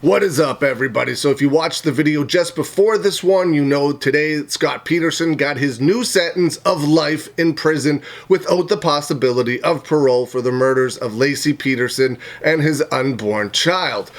What is up, everybody? So if you watched the video just before this one, you know today Scott Peterson got his new sentence of life in prison without the possibility of parole for the murders of Laci Peterson and his unborn child.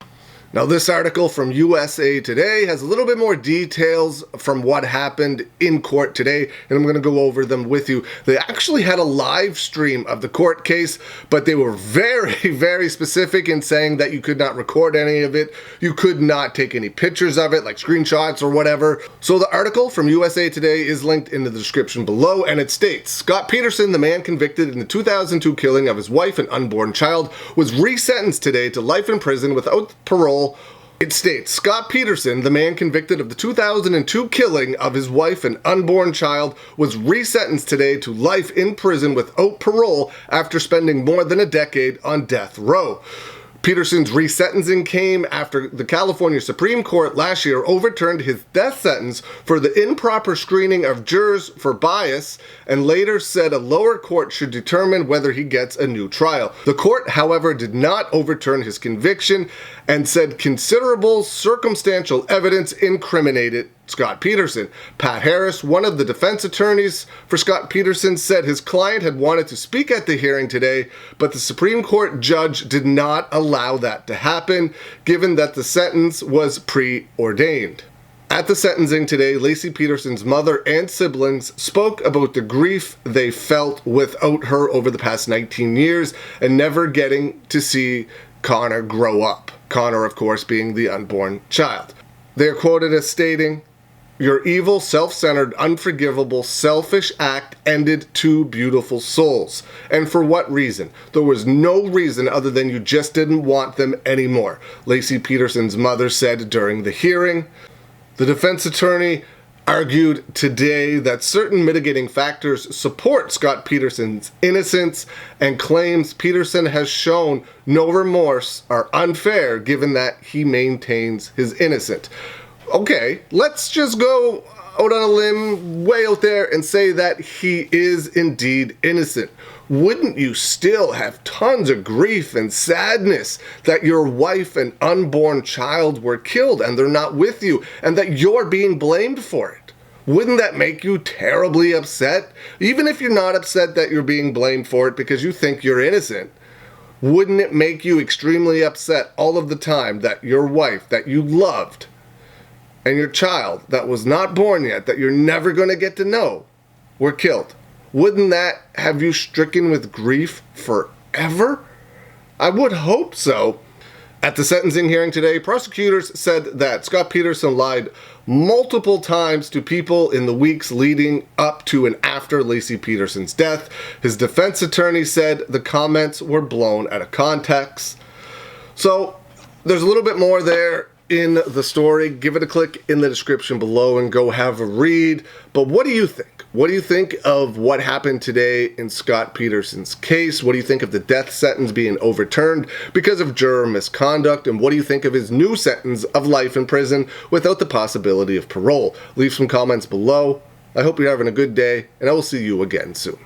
Now, this article from USA Today has a little bit more details from what happened in court today, and I'm going to go over them with you. They actually had a live stream of the court case, but they were very specific in saying that you could not record any of it. You could not take any pictures of it, like screenshots or whatever. So the article from USA Today is linked in the description below, and it states, Scott Peterson, the man convicted in the 2002 killing of his wife and unborn child, was resentenced today to life in prison without parole. It states, Scott Peterson, the man convicted of the 2002 killing of his wife and unborn child, was resentenced today to life in prison without parole after spending more than a decade on death row. Peterson's resentencing came after the California Supreme Court last year overturned his death sentence for the improper screening of jurors for bias and later said a lower court should determine whether he gets a new trial. The court, however, did not overturn his conviction and said considerable circumstantial evidence incriminated Scott Peterson. Pat Harris, one of the defense attorneys for Scott Peterson, said his client had wanted to speak at the hearing today, but the Supreme Court judge did not allow that to happen, given that the sentence was preordained. At the sentencing today, Laci Peterson's mother and siblings spoke about the grief they felt without her over the past 19 years and never getting to see Connor grow up. Connor, of course, being the unborn child. They are quoted as stating, "Your evil, self-centered, unforgivable, selfish act ended two beautiful souls. And for what reason? There was no reason other than you just didn't want them anymore," Laci Peterson's mother said during the hearing. The defense attorney argued today that certain mitigating factors support Scott Peterson's innocence and claims Peterson has shown no remorse are unfair given that he maintains his innocence. Okay, let's just go out on a limb way out there and say that he is indeed innocent. Wouldn't you still have tons of grief and sadness that your wife and unborn child were killed and they're not with you and that you're being blamed for it? Wouldn't that make you terribly upset? Even if you're not upset that you're being blamed for it because you think you're innocent, wouldn't it make you extremely upset all of the time that your wife that you loved and your child that was not born yet, that you're never going to get to know, were killed? Wouldn't that have you stricken with grief forever? I would hope so. At the sentencing hearing today, prosecutors said that Scott Peterson lied multiple times to people in the weeks leading up to and after Laci Peterson's death. His defense attorney said the comments were blown out of context. So there's a little bit more there in the story. Give it a click in the description below and go have a read. But what do you think? What do you think of what happened today in Scott Peterson's case? What do you think of the death sentence being overturned because of juror misconduct? And what do you think of his new sentence of life in prison without the possibility of parole? Leave some comments below. I hope you're having a good day, and I will see you again soon.